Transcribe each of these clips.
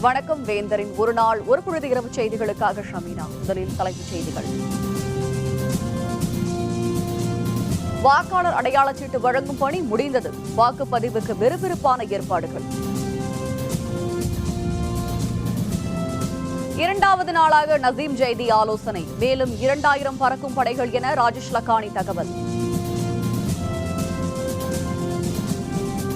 வணக்கம் வேந்தரின் ஒரு நாள் ஒரு பொழுது இரவு செய்திகளுக்காக ஷமீனா. முதலில் தலைப்புச் செய்திகள். வாக்காளர் அடையாள சீட்டு வழங்கும் பணி முடிந்தது. வாக்குப்பதிவுக்கு விறுவிறுப்பான ஏற்பாடுகள். இரண்டாவது நாளாக நசீம் ஜெய்தி ஆலோசனை. மேலும் 2000 பறக்கும் படைகள் என ராஜேஷ் லக்கானி தகவல்.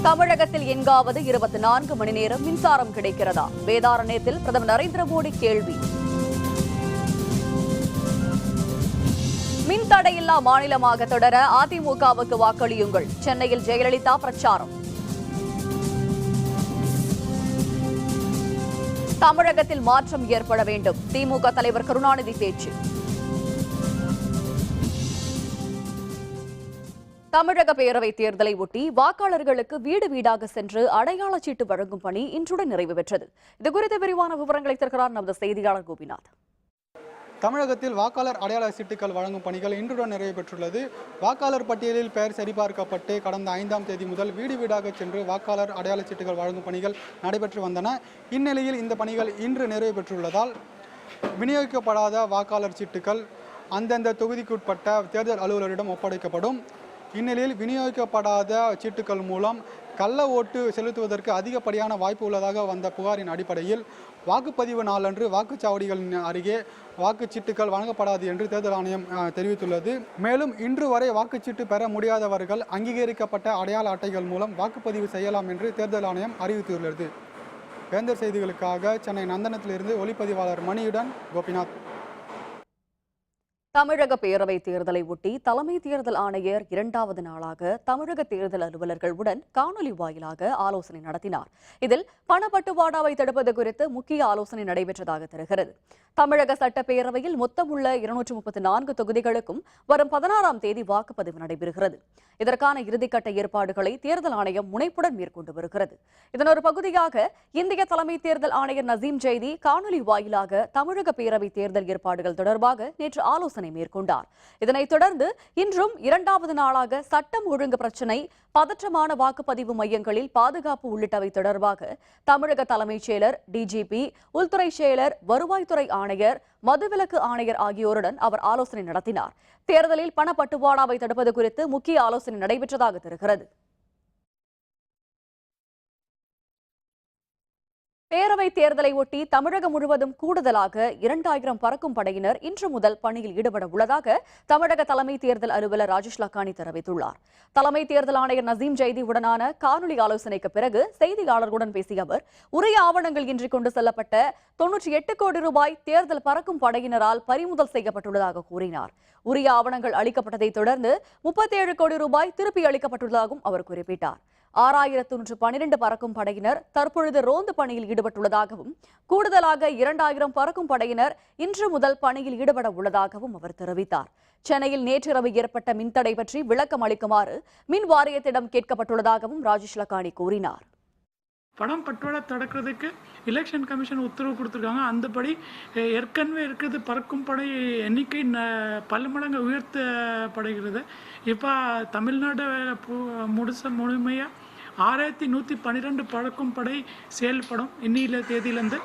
தமிழகத்தில் எங்காவது 24 மணி நேரம் மின்சாரம் கிடைக்கிறதா? வேதாரண்யத்தில் பிரதமர் நரேந்திர மோடி கேள்வி. மின் தடையில்லா மாநிலமாக தொடர அதிமுகவுக்கு வாக்களியுங்கள். சென்னையில் ஜெயலலிதா பிரச்சாரம். தமிழகத்தில் மாற்றம் ஏற்பட வேண்டும். திமுக தலைவர் கருணாநிதி பேச்சு. தமிழக பேரவைத் தேர்தலை ஒட்டி வாக்காளர்களுக்கு வீடு வீடாக சென்று அடையாள சீட்டு வழங்கும் பணி இன்றுடன் நிறைவு பெற்றது. இதுகுறித்த விரிவான விவரங்களை தருகிறார் நமது செய்தியாளர் கோபிநாத். தமிழகத்தில் வாக்காளர் அடையாள சீட்டுகள் வழங்கும் பணிகள் இன்றுடன் நிறைவு பெற்றுள்ளது. வாக்காளர் பட்டியலில் பெயர் சரிபார்க்கப்பட்டு கடந்த 5ஆம் தேதி முதல் வீடு வீடாக சென்று வாக்காளர் அடையாள சீட்டுகள் வழங்கும் பணிகள் நடைபெற்று வந்தன. இந்நிலையில் இந்த பணிகள் இன்று நிறைவு பெற்றுள்ளதால் விநியோகிக்கப்படாத வாக்காளர் சீட்டுகள் அந்தந்த தொகுதிக்குட்பட்ட தேர்தல் அலுவலரிடம் ஒப்படைக்கப்படும். இந்நிலையில் விநியோகிக்கப்படாத சீட்டுகள் மூலம் கள்ள ஓட்டு செலுத்துவதற்கு அதிகப்படியான வாய்ப்பு உள்ளதாக வந்த புகாரின் அடிப்படையில் வாக்குப்பதிவு நாளன்று வாக்குச்சாவடிகளின் அருகே வாக்குச்சீட்டுகள் வழங்கப்படாது என்று தேர்தல் ஆணையம் தெரிவித்துள்ளது. மேலும் இன்று வரை வாக்குச்சீட்டு பெற முடியாதவர்கள் அங்கீகரிக்கப்பட்ட அடையாள அட்டைகள் மூலம் வாக்குப்பதிவு செய்யலாம் என்று தேர்தல் ஆணையம் அறிவித்துள்ளது. வேந்தர் செய்திகளுக்காக சென்னை நந்தனத்திலிருந்து ஒளிப்பதிவாளர் மணியுடன் கோபிநாத். தமிழக பேரவைத் தேர்தலை ஒட்டி தலைமை தேர்தல் ஆணையர் இரண்டாவது நாளாக தமிழக தேர்தல் அலுவலர்களுடன் காணொலி வாயிலாக ஆலோசனை நடத்தினார். இதில் பணப்பட்டுவாடாவை தடுப்பது குறித்து முக்கிய ஆலோசனை நடைபெற்றதாக தெரிகிறது. தமிழக சட்டப்பேரவையில் மொத்தமுள்ள 234 தொகுதிகளுக்கும் வரும் 16ஆம் தேதி வாக்குப்பதிவு நடைபெறுகிறது. இதற்கான இறுதிக்கட்ட ஏற்பாடுகளை தேர்தல் ஆணையம் முனைப்புடன் மேற்கொண்டு வருகிறது. இதன் ஒரு பகுதியாக இந்திய தலைமை தேர்தல் ஆணையர் நசீம் ஜெய்தி காணொலி வாயிலாக தமிழக பேரவைத் தேர்தல் ஏற்பாடுகள் தொடர்பாக நேற்று ஆலோசனை மேற்கொண்டார். இதனைத் தொடர்ந்து இன்றும் இரண்டாவது நாளாக சட்டம் ஒழுங்கு பிரச்சினை, பதற்றமான வாக்குப்பதிவு மையங்களில் பாதுகாப்பு உள்ளிட்டவை தொடர்பாக தமிழக தலைமைச் செயலர், டிஜிபி, உள்துறை செயலர், வருவாய்த்துறை ஆணையர், மதுவிலக்கு ஆணையர் ஆகியோருடன் அவர் ஆலோசனை நடத்தினார். தேர்தலில் பணப்பட்டுவாடாவை தடுப்பது குறித்து முக்கிய ஆலோசனை நடைபெற்றதாக தெரிகிறது. பேரவைத் தேர்தலை ஒட்டி தமிழகம் முழுவதும் கூடுதலாக 2000 பறக்கும் படையினர் இன்று முதல் பணியில் ஈடுபட உள்ளதாக தமிழக தலைமை தேர்தல் அலுவலர் ராஜேஷ் லக்கானி தெரிவித்துள்ளார். தலைமை தேர்தல் ஆணையர் நசீம் ஜெய்தி உடனான காணொலி ஆலோசனைக்கு பிறகு செய்தியாளர்களுடன் பேசிய அவர், உரிய ஆவணங்கள் இன்றி கொண்டு செல்லப்பட்ட 98 கோடி ரூபாய் தேர்தல் பறக்கும் படையினரால் பறிமுதல் செய்யப்பட்டுள்ளதாக கூறினார். உரிய ஆவணங்கள் அளிக்கப்பட்டதை தொடர்ந்து 37 கோடி ரூபாய் திருப்பி அளிக்கப்பட்டுள்ளதாகவும் அவர் குறிப்பிட்டார். 6112 பறக்கும் படையினர் தற்பொழுது ரோந்து பணியில் ஈடுபட்டுள்ளதாகவும், கூடுதலாக 2000 பறக்கும் படையினர் இன்று முதல் பணியில் ஈடுபட உள்ளதாகவும் அவர் தெரிவித்தார். சென்னையில் நேற்றிரவு ஏற்பட்ட மின்தடை பற்றி விளக்கம் அளிக்குமாறு மின் வாரியத்திடம் கேட்கப்பட்டுள்ளதாகவும் ராஜேஷ் லக்கானி கூறினார். பணம் பட்டுவாடா தடுக்கிறதுக்கு எலெக்ஷன் கமிஷன் உத்தரவு கொடுத்துருக்காங்க. அந்தபடி ஏற்கனவே இருக்கிறது பறக்கும் படை எண்ணிக்கை பல மடங்கு உயர்த்தப்படுகிறது. இப்போ தமிழ்நாடு முழுமையாக 6112 பறக்கும் படை செயல்படும். இன்னில தேதியிலேருந்து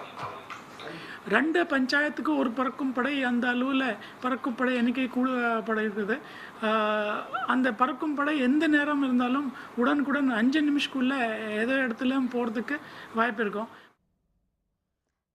2 பஞ்சாயத்துக்கு ஒரு பறக்கும் படை, அந்த அளவில் பறக்கும் படை எண்ணிக்கை கூடப்பட இருக்குது. அந்த பறக்கும் படை எந்த நேரம் இருந்தாலும் உடனுக்குடன் 5 நிமிஷத்துக்குள்ளே எதோ இடத்துலையும் போகிறதுக்கு வாய்ப்பு இருக்கும்.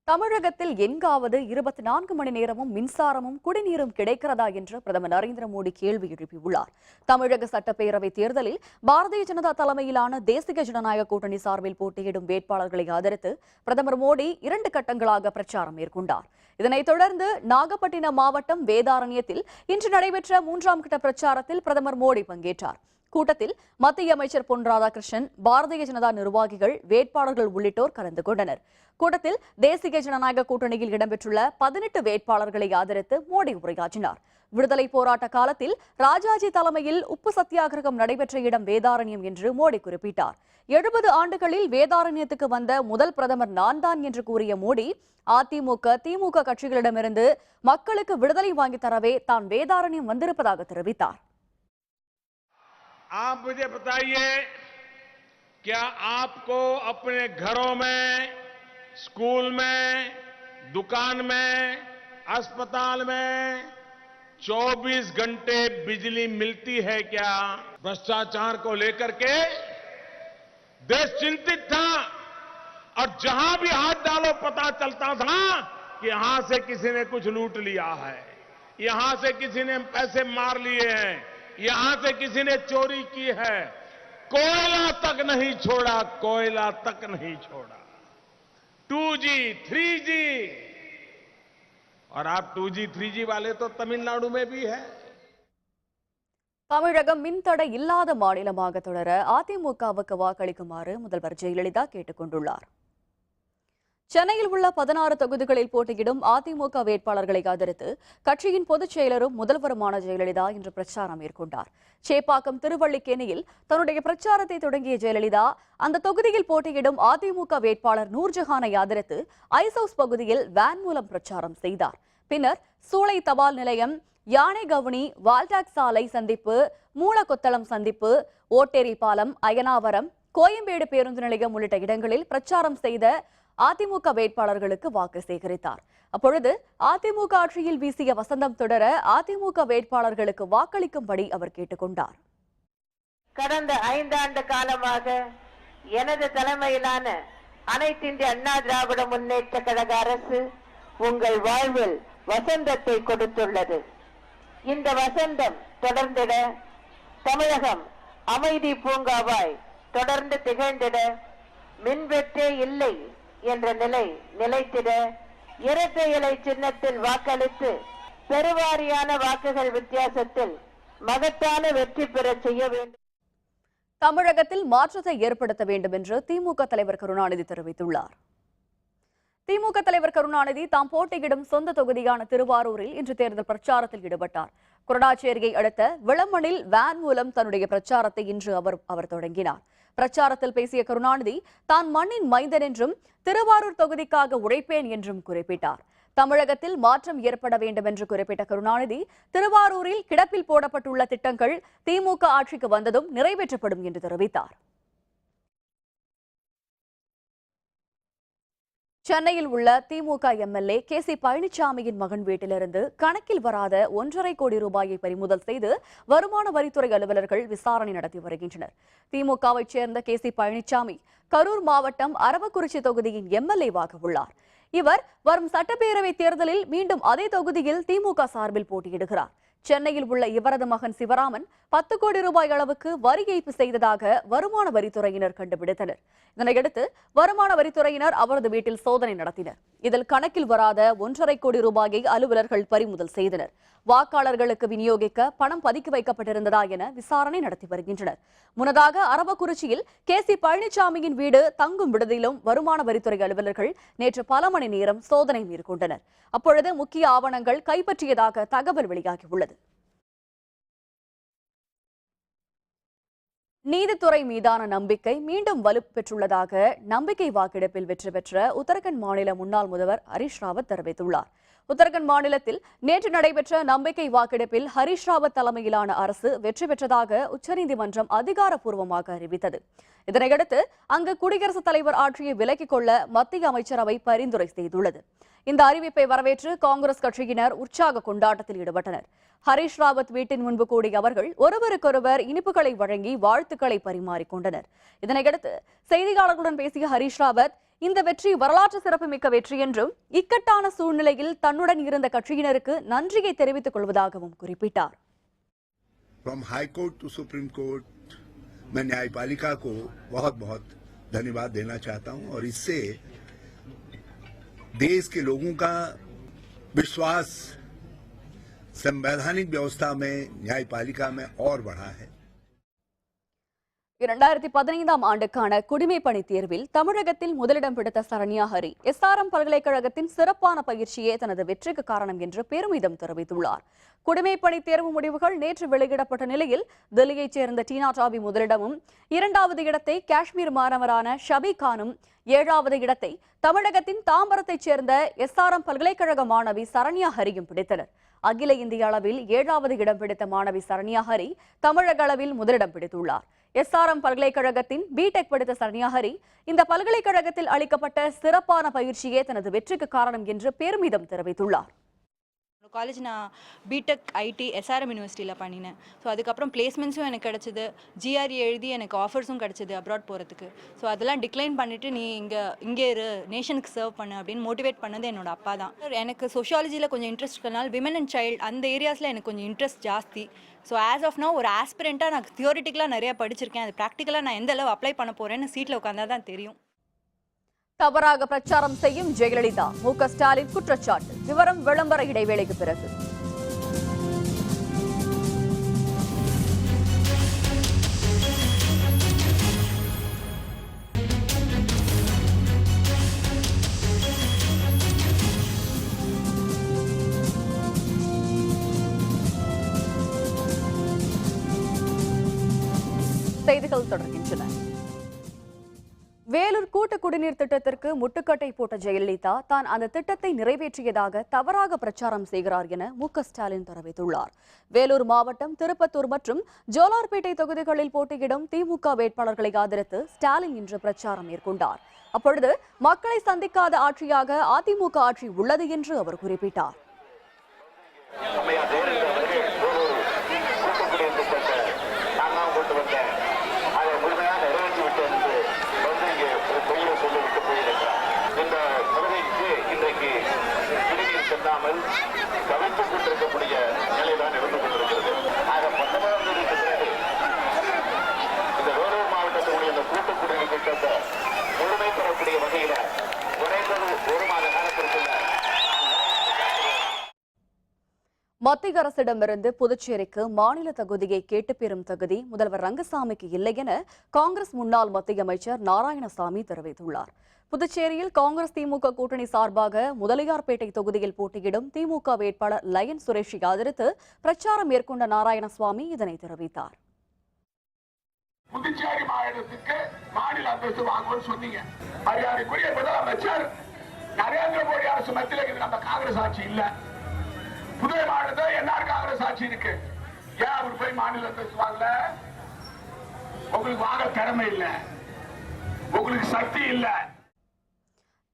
தமிழகத்தில் எங்காவது 24 மணி நேரமும் மின்சாரமும் குடிநீரும் கிடைக்கிறதா என்று பிரதமர் நரேந்திர மோடி கேள்வி எழுப்பியுள்ளார். தமிழக சட்டப்பேரவை தேர்தலில் பாரதிய ஜனதா தலைமையிலான தேசிய ஜனநாயக கூட்டணி சார்பில் போட்டியிடும் வேட்பாளர்களை ஆதரித்து பிரதமர் மோடி 2 கட்டங்களாக பிரச்சாரம் மேற்கொண்டார். இதனைத் தொடர்ந்து நாகப்பட்டினம் மாவட்டம் வேதாரண்யத்தில் இன்று நடைபெற்ற 3ஆம் கட்ட பிரச்சாரத்தில் பிரதமர் மோடி பங்கேற்றார். கூட்டத்தில் மத்திய அமைச்சர் பொன் ராதாகிருஷ்ணன், பாரதிய ஜனதா நிர்வாகிகள், வேட்பாளர்கள் உள்ளிட்டோர் கலந்து கொண்டனர். கூட்டத்தில் தேசிய ஜனநாயக கூட்டணியில் இடம்பெற்றுள்ள 18 வேட்பாளர்களை ஆதரித்து மோடி உரையாற்றினார். விடுதலை போராட்ட காலத்தில் ராஜாஜி தலைமையில் உப்பு சத்தியாகிரகம் நடைபெற்ற இடம் வேதாரண்யம் என்று மோடி குறிப்பிட்டார். 70 ஆண்டுகளில் வேதாரண்யத்துக்கு வந்த முதல் பிரதமர் நான் தான் என்று கூறிய மோடி, அதிமுக, திமுக கட்சிகளிடமிருந்து மக்களுக்கு விடுதலை வாங்கி தரவே தான் வேதாரண்யம் வந்திருப்பதாக தெரிவித்தார். आप मुझे बताइए, क्या आपको अपने घरों में स्कूल में, दुकान में, अस्पताल में 24 घंटे बिजली मिलती है क्या? भ्रष्टाचार को लेकर के देश चिंतित था और जहां भी हाथ डालो पता चलता था कि यहां से किसी ने कुछ लूट लिया है, यहां से किसी ने पैसे मार लिए हैं, यहां से किसी ने चोरी की है। कोयला तक नहीं छोड़ा, कोयला तक नहीं छोड़ा। 2G, 3G और आप 2G, 3G वाले तो तमिलनाडु में भी है। தமிழகம் மின்தடை இல்லாத மாநிலமாக தொடர அதிமுகவுக்கு வாக்களிக்குமாறு முதல்வர் ஜெயலலிதா கேட்டுக் கொண்டுள்ளார். சென்னையில் உள்ள 16 தொகுதிகளில் போட்டியிடும் அதிமுக வேட்பாளர்களை ஆதரித்து கட்சியின் பொதுச் செயலரும் முதல்வருமான ஜெயலலிதா இன்று பிரச்சாரம் மேற்கொண்டார். சேப்பாக்கம் திருவள்ளிக்கேணியில் தன்னுடைய பிரச்சாரத்தை தொடங்கிய ஜெயலலிதா அந்த தொகுதியில் போட்டியிடும் அதிமுக வேட்பாளர் நூர்ஜஹானை ஆதரித்து ஐஸ் ஹவுஸ் பகுதியில் வேன் மூலம் பிரச்சாரம் செய்தார். பின்னர் சூளை தபால் நிலையம், யானை கவுனி, வால்டாக் சாலை சந்திப்பு, மூலக்கொத்தளம் சந்திப்பு, ஓட்டேரி பாலம், அயனாவரம், கோயம்பேடு பேருந்து நிலையம் உள்ளிட்ட இடங்களில் பிரச்சாரம் செய்த அதிமுக வேட்பாளர்களுக்கு வாக்கு சேகரித்தார். அப்பொழுது அதிமுக ஆட்சியில் வீசிய வசந்தம் தொடர அதிமுக வேட்பாளர்களுக்கு வாக்களிக்கும்படி அவர் கேட்டுக்கொண்டார். கடந்த 5 ஆண்டு காலமாக எனது தலைமையிலான அனைத்து இந்திய அண்ணா திராவிட முன்னேற்ற கழக அரசு உங்கள் வாழ்வில் வசந்தத்தை கொடுத்துள்ளது. இந்த வசந்தம் தொடர்ந்திட, தமிழகம் அமைதி பூங்காவாய் தொடர்ந்து திகழ்ந்திட, மின்வெட்டே இல்லை என்ற நிலை நிலைத்திட, இரட்டை இலை சின்னத்தில் வாக்களித்து பெருவாரியான வாக்குகள் வித்தியாசத்தில் மகத்தான வெற்றி பெற செய்ய வேண்டும். தமிழகத்தில் மாற்றத்தை ஏற்படுத்த வேண்டும் என்று திமுக தலைவர் கருணாநிதி தெரிவித்துள்ளார். திமுக தலைவர் கருணாநிதி தாம் போட்டியிடும் சொந்த தொகுதியான திருவாரூரில் இன்று தேர்தல் பிரச்சாரத்தில் ஈடுபட்டார். கொரடாச்சேரியை அடுத்த விளமணில் வேன் மூலம் தன்னுடைய பிரச்சாரத்தை இன்று அவர் தொடங்கினார். பிரச்சாரத்தில் பேசிய கருணாநிதி தான் மண்ணின் மைந்தன் என்றும் திருவாரூர் தொகுதிக்காக உழைப்பேன் என்றும் குறிப்பிட்டார். தமிழகத்தில் மாற்றம் ஏற்பட வேண்டும் என்று குறிப்பிட்ட கருணாநிதி திருவாரூரில் கிடப்பில் போடப்பட்டுள்ள திட்டங்கள் திமுக ஆட்சிக்கு வந்ததும் நிறைவேற்றப்படும் என்று தெரிவித்தார். சென்னையில் உள்ள திமுக எம்எல்ஏ KC பழனிசாமியின் மகன் வீட்டிலிருந்து கணக்கில் வராத 1.5 கோடி ரூபாயை பறிமுதல் செய்து வருமான வரித்துறை அலுவலர்கள் விசாரணை நடத்தி வருகின்றனர். திமுகவைச் சேர்ந்த KC பழனிசாமி கரூர் மாவட்டம் அரவக்குறிச்சி தொகுதியின் எம்எல்ஏவாக உள்ளார். இவர் வரும் சட்டப்பேரவை தேர்தலில் மீண்டும் அதே தொகுதியில் திமுக சார்பில் போட்டியிடுகிறார். சென்னையில் உள்ள இவரது மகன் சிவராமன் 10 கோடி ரூபாய் அளவுக்கு வரி ஏய்ப்பு செய்ததாக வருமான வரித்துறையினர் கண்டுபிடித்தனர். இதனையடுத்து வருமான வரித்துறையினர் அவரது வீட்டில் சோதனை நடத்தினர். இதில் கணக்கில் வராத 1.5 கோடி ரூபாயை அலுவலர்கள் பறிமுதல் செய்தனர். வாக்காளர்களுக்கு விநியோகிக்க பணம் பதுக்கி வைக்கப்பட்டிருந்ததா என விசாரணை நடத்தி வருகின்றனர். முன்னதாக அரவக்குறிச்சியில் KC பழனிசாமியின் வீடு தங்கும் விடுதியிலும் வருமான வரித்துறை அலுவலர்கள் நேற்று பல மணி நேரம் சோதனை மேற்கொண்டனர். அப்பொழுது முக்கிய ஆவணங்கள் கைப்பற்றியதாக தகவல் வெளியாகியுள்ளது. நீதித்துறை மீதான நம்பிக்கை மீண்டும் வலுப்பெற்றுள்ளதாக நம்பிக்கை வாக்கெடுப்பில் வெற்றி பெற்ற உத்தரகண்ட் மாநில முன்னாள் முதல்வர் ஹரிஷ் ராவத் தெரிவித்துள்ளார். உத்தரகண்ட் மாநிலத்தில் நேற்று நடைபெற்ற நம்பிக்கை வாக்கெடுப்பில் ஹரிஷ் ராவத் தலைமையிலான அரசு வெற்றி பெற்றதாக உச்சநீதிமன்றம் அதிகாரப்பூர்வமாக அறிவித்தது. இதனையடுத்து அங்கு குடியரசுத் தலைவர் ஆட்சியை விலக்கிக் கொள்ள மத்திய அமைச்சரவை பரிந்துரை செய்துள்ளது. இந்த அறிவிப்பை வரவேற்று காங்கிரஸ் கட்சியினர் உற்சாக கொண்டாட்டத்தில் ஈடுபட்டனர். ஹரிஷ் ராவத் வீட்டின் முன்பு கூடிய அவர்கள் ஒருவருக்கொருவர் இனிப்புகளை வழங்கி வாழ்த்துக்களை பரிமாறிக்கொண்டனர். இதனையடுத்து செய்தியாளர்களுடன் பேசிய ஹரிஷ் ராவத் இந்த வெற்றி வரலாற்று சிறப்புமிக்க வெற்றி என்றும் இக்கட்டான சூழ்நிலையில் தன்னுடன் இருந்த கட்சியினருக்கு நன்றியை தெரிவித்துக் கொள்வதாகவும் குறிப்பிட்டார். From high court to supreme court मैं न्यायपालिका को बहुत बहुत धन्यवाद देना चाहता हूं और इससे देश के लोगों का विश्वास संवैधानिक व्यवस्था में न्यायपालिका में और बढ़ा है. 2015ஆம் ஆண்டுக்கான குடிமைப்பணி தேர்வில் தமிழகத்தில் முதலிடம் பிடித்த சரண்யா ஹரி SRM பல்கலைக்கழகத்தின் சிறப்பான பயிற்சியே தனது வெற்றிக்கு காரணம் என்று பெருமிதம் தெரிவித்துள்ளார். குடிமைப்பணி தேர்வு முடிவுகள் நேற்று வெளியிடப்பட்ட நிலையில் தில்லியைச் சேர்ந்த டீனா டாபி முதலிடமும், 2வது இடத்தை காஷ்மீர் மாணவரான ஷபி கானும், 7வது இடத்தை தமிழகத்தின் தாம்பரத்தைச் சேர்ந்த SRM பல்கலைக்கழக மாணவி சரண்யா ஹரியும் பிடித்தனர். அகில இந்திய அளவில் 7வது இடம் பிடித்த மாணவி சரண்யா ஹரி தமிழக அளவில் முதலிடம் பிடித்துள்ளார். SRM பல்கலைக்கழகத்தின் பிடெக் படித்த சரண்யா ஹரி இந்த பல்கலைக்கழகத்தில் அளிக்கப்பட்ட சிறப்பான பயிற்சியே தனது வெற்றிக்கு காரணம் என்று பெருமிதம் தெரிவித்துள்ளார். காலேஜ் நான் பிடெக் ஐடி SRM யூனிவர்சிட்டியில் பண்ணினேன். ஸோ அதுக்கப்புறம் பிளேஸ்மெண்ட்ஸும் எனக்கு கிடச்சிது, GRE எழுதி எனக்கு ஆஃபர்ஸும் கிடச்சிது அப்ராட் போகிறதுக்கு. ஸோ அதெல்லாம் டிக்ளைன் பண்ணிவிட்டு நீ இங்கே இரு, நேஷனுக்கு சர்வ் பண்ணு அப்படின்னு மோட்டிவேட் பண்ணது என்னோட அப்பா தான். எனக்கு சோஷியாலஜியில் கொஞ்சம் இன்ட்ரெஸ்ட் இருக்கனால விமன் அண்ட் சைல்டு அந்த ஏரியாஸில் எனக்கு கொஞ்சம் இன்ட்ரெஸ்ட் ஜாஸ்தி. ஸோ ஆஸ் ஆஃப் நவ் ஒரு ஆஸ்பிரண்ட்டாக நான் தியோரிட்டிக்கலாக நிறையா படிச்சிருக்கேன். அது ப்ராக்டிக்கலாக நான் எந்த அளவு அப்ளை பண்ண போகிறேன்னு சீட்டில் உட்காந்தா தான் தெரியும். தவறாக பிரச்சாரம் செய்யும் ஜெயலலிதா, மு.க. ஸ்டாலின் குற்றச்சாட்டு. விவரம் விளம்பர இடைவேளைக்கு பிறகு. செய்திகள் தொடர்கின்றன. வேலூர் கூட்டு குடிநீர் திட்டத்திற்கு முட்டுக்கட்டை போட்ட ஜெயலலிதா தான் அந்த திட்டத்தை நிறைவேற்றியதாக தவறாக பிரச்சாரம் செய்கிறார் என மு.க. ஸ்டாலின் தெரிவித்துள்ளார். வேலூர் மாவட்டம் திருப்பத்தூர் மற்றும் ஜோலார்பேட்டை தொகுதிகளில் போட்டியிடும் திமுக வேட்பாளர்களை ஆதரித்து ஸ்டாலின் இன்று பிரச்சாரம் மேற்கொண்டார். அப்பொழுது மக்களை சந்திக்காத ஆட்சியாக அதிமுக ஆட்சி உள்ளது என்று அவர் குறிப்பிட்டார். கவிழ்த்துக் கொண்டிருக்கக்கூடிய நிலைதான் இருந்து கொண்டிருக்கிறது. ஆக 19ஆம் தேதிக்கு பிறகு இந்த வேலூர் மாவட்டத்தினுடைய இந்த கூட்டு குடிநீர் திட்டத்தை முழுமை பெறக்கூடிய வகையில குறைந்தது 1 மாத காலத்திற்குள்ள மத்திய அரசிடமிருந்து புதுச்சேரிக்கு மாநில தகுதியை கேட்டு பெறும் தகுதி முதல்வர் ரங்கசாமிக்கு இல்லை என காங்கிரஸ் முன்னாள் மத்திய அமைச்சர் நாராயணசாமி தெரிவித்துள்ளார். புதுச்சேரியில் காங்கிரஸ் திமுக கூட்டணி சார்பாக முதலியார்பேட்டை தொகுதியில் போட்டியிடும் திமுக வேட்பாளர் லயன் சுரேஷை ஆதரித்து பிரச்சாரம் மேற்கொண்ட நாராயணசுவாமி இதனை தெரிவித்தார். புதுச்சேரி மாநிலத்துக்கு மாநில அந்தஸ்து வாங்குவோம்னு சொன்னீங்க. மரியாதைக்குரிய முதலமைச்சர் நரேந்திர மோடி அரசு மத்தியில் நம்ம காங்கிரஸ் ஆட்சி இல்ல. புதுவை மாநிலத்தில் என்ஆர் காங்கிரஸ் ஆட்சி இருக்கு. ஏன் அவர் போய் மாநில அந்தஸ்து வாங்கல? உங்களுக்கு வாங்க திறமை இல்ல, உங்களுக்கு சக்தி இல்ல.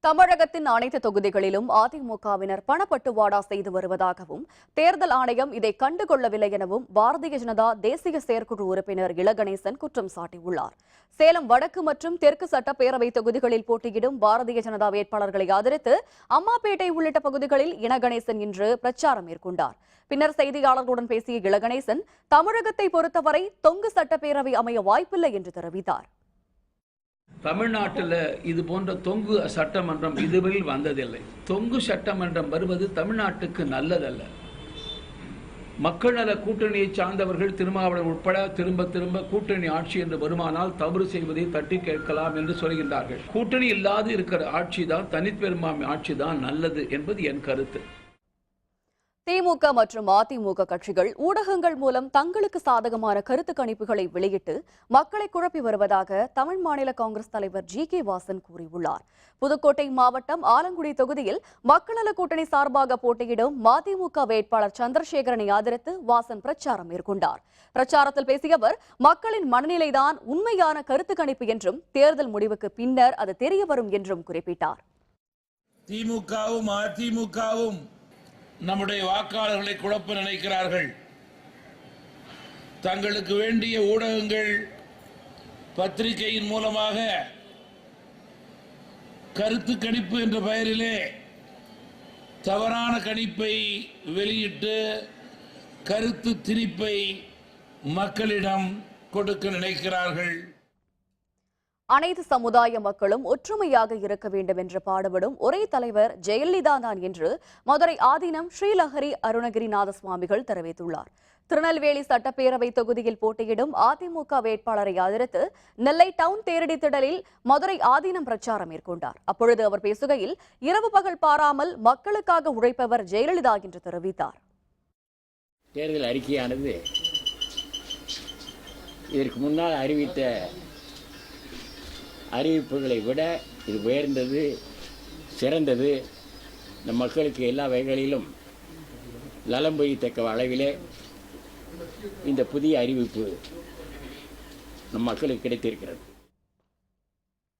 தமிழகத்தின் அனைத்து தொகுதிகளிலும் அதிமுகவினர் பணப்பட்டுவாடா செய்து வருவதாகவும் தேர்தல் ஆணையம் இதை கண்டுகொள்ளவில்லை எனவும் பாரதிய ஜனதா தேசிய செயற்குழு உறுப்பினர் இளகணேசன் குற்றம் சாட்டியுள்ளார். சேலம் வடக்கு மற்றும் தெற்கு சட்டப்பேரவை தொகுதிகளில் போட்டியிடும் பாரதிய ஜனதா வேட்பாளர்களை ஆதரித்து அம்மாப்பேட்டை உள்ளிட்ட பகுதிகளில் இளகணேசன் இன்று பிரச்சாரம் மேற்கொண்டார். பின்னர் செய்தியாளர்களுடன் பேசிய இளகணேசன் தமிழகத்தை பொறுத்தவரை தொங்கு சட்டப்பேரவை அமைய வாய்ப்பில்லை என்று தெரிவித்தார். தமிழ்நாட்டில் இது போன்ற தொங்கு சட்டமன்றம் இதுவரையில் வந்ததில்லை. தொங்கு சட்டமன்றம் வருவது தமிழ்நாட்டுக்கு நல்லதல்ல. மக்கள் நல கூட்டணியை சார்ந்தவர்கள் திருமாவளவன் உட்பட திரும்ப திரும்ப கூட்டணி ஆட்சி என்று வருமானால் தவறு செய்வதை தட்டி கேட்கலாம் என்று சொல்கின்றார்கள். கூட்டணி இல்லாது இருக்கிற ஆட்சி தான், தனிப்பெரும்பான்மை ஆட்சி தான் நல்லது என்பது என் கருத்து. திமுக மற்றும் அதிமுக கட்சிகள் ஊடகங்கள் மூலம் தங்களுக்கு சாதகமான கருத்து கணிப்புகளை வெளியிட்டு மக்களை குழப்பி வருவதாக தமிழ் மாநில காங்கிரஸ் தலைவர் G.K. வாசன் கூறியுள்ளார். புதுக்கோட்டை மாவட்டம் ஆலங்குடி தொகுதியில் மக்கள் நல கூட்டணி சார்பாக போட்டியிடும் மதிமுக வேட்பாளர் சந்திரசேகரனை ஆதரித்து வாசன் பிரச்சாரம் மேற்கொண்டார். பிரச்சாரத்தில் பேசிய அவர், மக்களின் மனநிலைதான் உண்மையான கருத்து கணிப்பு என்றும் தேர்தல் முடிவுக்கு பின்னர் அது தெரிய வரும் என்றும் குறிப்பிட்டார். திமுகவும் அதிமுகவும் நம்முடைய வாக்காளர்களை குழப்ப நினைக்கிறார்கள். தங்களுக்கு வேண்டிய ஊடகங்கள் பத்திரிகையின் மூலமாக கருத்து கணிப்பு என்ற பெயரிலே தவறான கணிப்பை வெளியிட்டு கருத்து திணிப்பை மக்களிடம் கொடுக்க நினைக்கிறார்கள். அனைத்து சமுதாய மக்களும் ஒற்றுமையாக இருக்க வேண்டும் என்று பாடுபடும் ஒரே தலைவர் ஜெயலலிதா தான் என்று மதுரை ஆதீனம் ஸ்ரீலஹரி அருணகிரிநாத சுவாமிகள் தெரிவித்துள்ளார். திருநெல்வேலி சட்டப்பேரவை தொகுதியில் போட்டியிடும் அதிமுக வேட்பாளரை ஆதரித்து நெல்லை டவுன் தேரடி திடலில் மதுரை ஆதீனம் பிரச்சாரம் மேற்கொண்டார். அப்பொழுது அவர் பேசுகையில், இரவு பகல் பாராமல் மக்களுக்காக உழைப்பவர் ஜெயலலிதா என்று தெரிவித்தார். தேர்தல் அறிக்கையானது இதற்கு முன்னால் அறிவித்த அறிவிப்புகளை விட இது உயர்ந்தது, சிறந்தது. நம் மக்களுக்கு எல்லா வகைகளிலும் நலம் பெறத்தக்க அளவிலே இந்த புதிய அறிவிப்பு நம் மக்களுக்கு கிடைத்திருக்கிறது.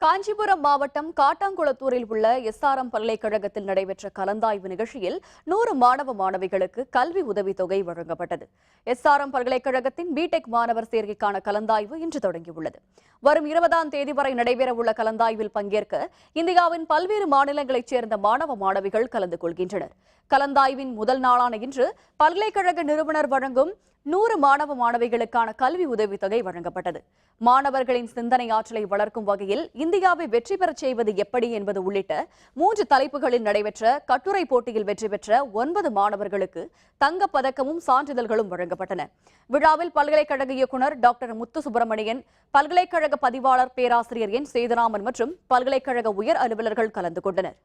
காஞ்சிபுரம் மாவட்டம் காட்டாங்குளத்தூரில் உள்ள எஸ்ஆர்எம் பல்கலைக்கழகத்தில் நடைபெற்ற கலந்தாய்வு நிகழ்ச்சியில் 100 மாணவ மாணவிகளுக்கு கல்வி உதவித்தொகை வழங்கப்பட்டது. எஸ்ஆர்எம் பல்கலைக்கழகத்தின் பிடெக் மாணவர் சேர்க்கைக்கான கலந்தாய்வு இன்று தொடங்கியுள்ளது. வரும் 20ஆம் தேதி வரை நடைபெறவுள்ள கலந்தாய்வில் பங்கேற்க இந்தியாவின் பல்வேறு மாநிலங்களைச் சேர்ந்த மாணவ மாணவிகள் கலந்து கொள்கின்றனர். கலந்தாய்வின் முதல் நாளான இன்று பல்கலைக்கழக நிறுவனர் வழங்கும் 100 மாணவ மாணவிகளுக்கான கல்வி உதவித்தொகை வழங்கப்பட்டது. மாணவர்களின் சிந்தனை ஆற்றலை வளர்க்கும் வகையில் இந்தியாவை வெற்றி பெறச் செய்வது எப்படி என்பது உள்ளிட்ட 3 தலைப்புகளில் நடைபெற்ற கட்டுரை போட்டியில் வெற்றி பெற்ற 9 மாணவர்களுக்கு தங்கப் பதக்கமும் சான்றிதழ்களும் வழங்கப்பட்டன. விழாவில் பல்கலைக்கழக இயக்குநர் டாக்டர் முத்து சுப்பிரமணியன், பல்கலைக்கழக பதிவாளர் பேராசிரியர் என் சேதுராமன் மற்றும் பல்கலைக்கழக உயர் அலுவலர்கள் கலந்து கொண்டனர்.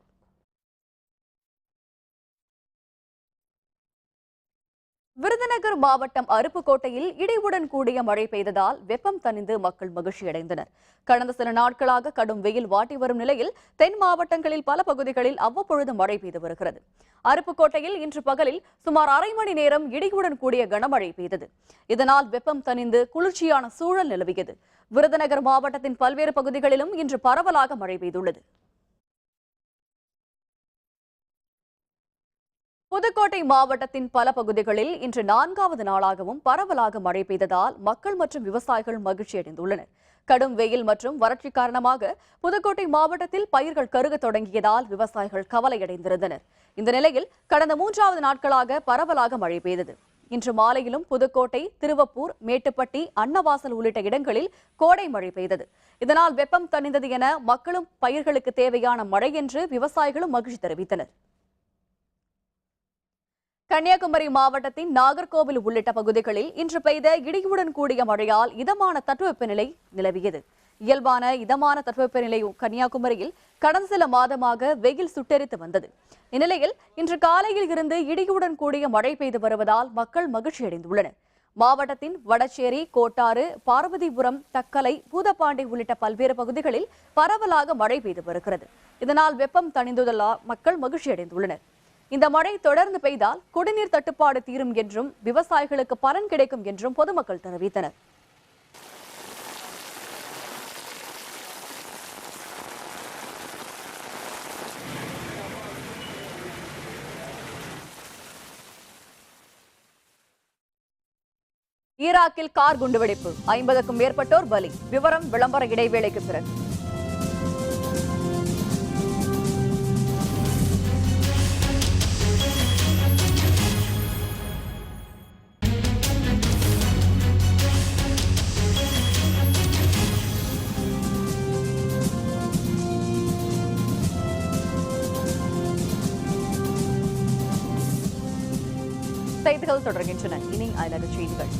விருதுநகர் மாவட்டம் அருப்புக்கோட்டையில் இடியுடன் கூடிய மழை பெய்ததால் வெப்பம் தணிந்து மக்கள் மகிழ்ச்சியடைந்தனர். கடந்த சில நாட்களாக கடும் வெயில் வாட்டி வரும் நிலையில் தென் மாவட்டங்களில் பல பகுதிகளில் அவ்வப்பொழுது மழை பெய்து வருகிறது. அருப்புக்கோட்டையில் இன்று பகலில் சுமார் அரை மணி நேரம் இடியுடன் கூடிய கனமழை பெய்தது. இதனால் வெப்பம் தணிந்து குளிர்ச்சியான சூழல் நிலவியது. விருதுநகர் மாவட்டத்தின் பல்வேறு பகுதிகளிலும் இன்று பரவலாக மழை பெய்துள்ளது. புதுக்கோட்டை மாவட்டத்தின் பல பகுதிகளில் இன்று 4வது நாளாகவும் பரவலாக மழை பெய்ததால் மக்கள் மற்றும் விவசாயிகள் மகிழ்ச்சியடைந்துள்ளனர். கடும் வெயில் மற்றும் வறட்சி காரணமாக புதுக்கோட்டை மாவட்டத்தில் பயிர்கள் கருக தொடங்கியதால் விவசாயிகள் கவலையடைந்திருந்தனர். இந்த நிலையில் கடந்த 3வது நாட்களாக பரவலாக மழை பெய்தது. இன்று மாலையிலும் புதுக்கோட்டை, திருவப்பூர், மேட்டுப்பட்டி, அன்னவாசல் உள்ளிட்ட இடங்களில் கோடை மழை பெய்தது. இதனால் வெப்பம் தணிந்தது என மக்களும் பயிர்களுக்கு தேவையான மழை என்று விவசாயிகளும் மகிழ்ச்சி தெரிவித்தனர். கன்னியாகுமரி மாவட்டத்தின் நாகர்கோவில் உள்ளிட்ட பகுதிகளில் இன்று பெய்த இடியுடன் கூடிய மழையால் இதமான தட்பவெப்பநிலை நிலவியது. இயல்பான இதமான தட்பவெப்பநிலை கன்னியாகுமரியில் கடந்த சில மாதமாக வெயில் சுட்டெரித்து வந்தது. இந்நிலையில் இன்று காலையில் இருந்து இடியுடன் கூடிய மழை பெய்து வருவதால் மக்கள் மகிழ்ச்சியடைந்துள்ளனர். மாவட்டத்தின் வடச்சேரி, கோட்டாறு, பார்வதிபுரம், தக்கலை, பூதப்பாண்டி உள்ளிட்ட பல்வேறு பகுதிகளில் பரவலாக மழை பெய்து வருகிறது. இதனால் வெப்பம் தணிந்துள்ளதால் மக்கள் மகிழ்ச்சியடைந்துள்ளனர். இந்த மழை தொடர்ந்து பெய்தால் குடிநீர் தட்டுப்பாடு தீரும் என்றும் விவசாயிகளுக்கு பலன் கிடைக்கும் என்றும் பொதுமக்கள் தெரிவித்தனர். ஈராக்கில் கார் குண்டுவெடிப்பு, 50க்கும் மேற்பட்டோர் பலி. விவரம் விளம்பர இடைவேளைக்கு பிறகு. செய்திகள் தொடர்கின்றன. இனி அயலக செய்திகள்.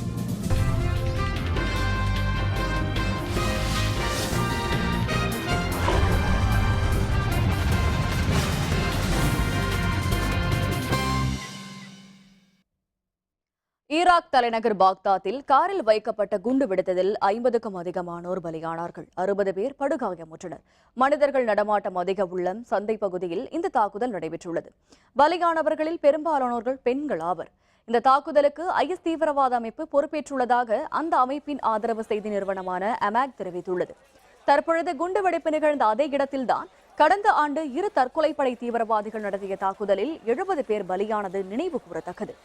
ஈராக் தலைநகர் பாக்தாத்தில் காரில் வைக்கப்பட்ட குண்டு வெடித்ததில் 50க்கும் அதிகமானோர் பலியானார்கள். 60 பேர் படுகாயமுற்றனர். மனிதர்கள் நடமாட்டம் அதிக உள்ள சந்தை பகுதியில் இந்த தாக்குதல் நடைபெற்றுள்ளது. பலியானவர்களில் பெரும்பாலானோர்கள் பெண்கள் ஆவர். இந்த தாக்குதலுக்கு IS தீவிரவாத அமைப்பு பொறுப்பேற்றுள்ளதாக அந்த அமைப்பின் ஆதரவு செய்தி நிறுவனமான அமாக் தெரிவித்துள்ளது. தற்பொழுது குண்டுவெடிப்பு நிகழ்ந்த அதே இடத்தில்தான் கடந்த ஆண்டு 2 தற்கொலைப்படை தீவிரவாதிகள் நடத்திய தாக்குதலில் 70 பேர் பலியானது நினைவு கூறத்தக்கது.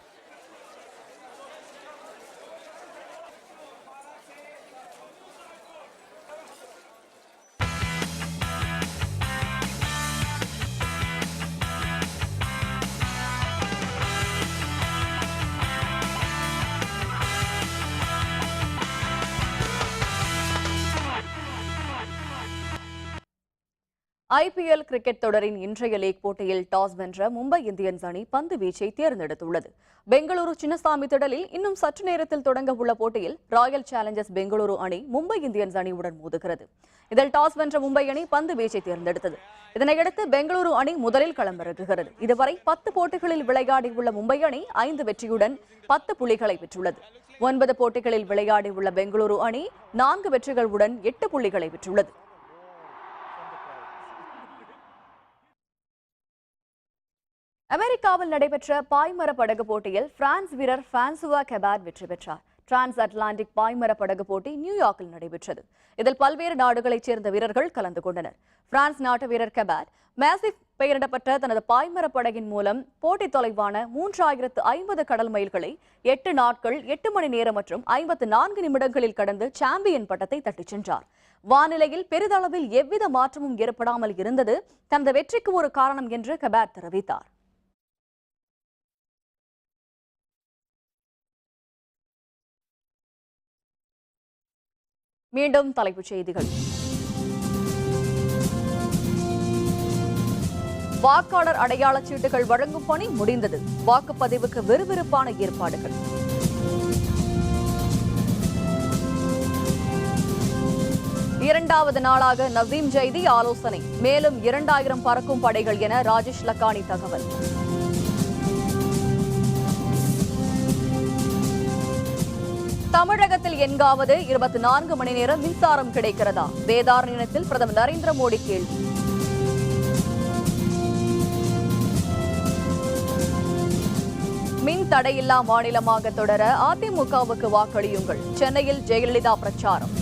IPL கிரிக்கெட் தொடரின் இன்றைய லீக் போட்டியில் டாஸ் வென்ற மும்பை இந்தியன்ஸ் அணி பந்து வீச்சை தேர்ந்தெடுத்துள்ளது. பெங்களூரு சின்னசாமி திடலில் இன்னும் சற்று நேரத்தில் தொடங்க உள்ள போட்டியில் ராயல் சேலஞ்சர்ஸ் பெங்களூரு அணி மும்பை இந்தியன்ஸ் அணியுடன் மோதுகிறது. இதில் டாஸ் வென்ற மும்பை அணி பந்து வீச்சை தேர்ந்தெடுத்தது. இதனையடுத்து பெங்களூரு அணி முதலில் களமிறங்குகிறது. இதுவரை 10 போட்டிகளில் விளையாடியுள்ள மும்பை அணி 5 வெற்றியுடன் 10 புள்ளிகளை பெற்றுள்ளது. 9 போட்டிகளில் விளையாடியுள்ள பெங்களூரு அணி 4 வெற்றிகளுடன் 8 புள்ளிகளை பெற்றுள்ளது. அமெரிக்க அமெரிக்காவில் நடைபெற்ற பாய்மர படகு போட்டியில் பிரான்ஸ் வீரர் பிரான்சுவா கெபாட் வெற்றி பெற்றார். டிரான்ஸ் அட்லாண்டிக் பாய்மர படகு போட்டி நியூயார்க்கில் நடைபெற்றது. இதில் பல்வேறு நாடுகளைச் சேர்ந்த வீரர்கள் கலந்து கொண்டனர். பிரான்ஸ் நாட்டு வீரர் கெபாட் மேசிவ் பெயரிடப்பட்ட தனது பாய்மர படகின் மூலம் போட்டி தொலைவான 3050 கடல் மைல்களை 8 நாட்கள் 8 மணி நேரம் மற்றும் 54 நிமிடங்களில் கடந்து சாம்பியன் பட்டத்தை தட்டிச் சென்றார். வானிலையில் பெரிதளவில் எவ்வித மாற்றமும் ஏற்படாமல் இருந்தது தனது வெற்றிக்கு ஒரு காரணம் என்று கெபாட் தெரிவித்தார். மீண்டும் தலைப்புச் செய்திகள். வாக்காளர் அடையாளச் சீட்டுகள் வழங்கும் பணி முடிந்தது. வாக்குப்பதிவுக்கு விறுவிறுப்பான ஏற்பாடுகள். இரண்டாவது நாளாக நவீம் ஜெய்தி ஆலோசனை. மேலும் 2000 பறக்கும் படைகள் என ராஜேஷ் லக்கானி தகவல். தமிழகத்தில் எங்காவது 24 மணி நேரம் மின்சாரம் கிடைக்கிறதா? வேதாரண்யத்தில் பிரதமர் நரேந்திர மோடி கேள்வி. மின் தடையில்லா மாநிலமாக தொடர அதிமுகவுக்கு வாக்களியுங்கள். சென்னையில் ஜெயலலிதா பிரச்சாரம்.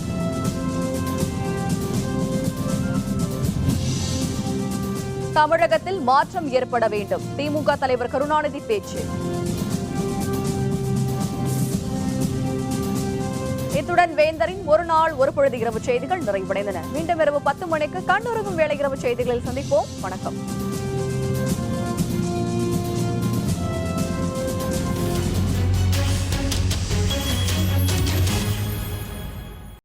தமிழகத்தில் மாற்றம் ஏற்பட வேண்டும். திமுக தலைவர் கருணாநிதி பேச்சு. இத்துடன் வேந்தரின் ஒரு நாள் ஒரு பொழுது இரவு செய்திகள் நிறைவடைந்தன. மீண்டும் இரவு 10 மணிக்கு கண்ணுறங்கும் வேளை இரவு செய்திகளில் சந்திப்போம். வணக்கம்.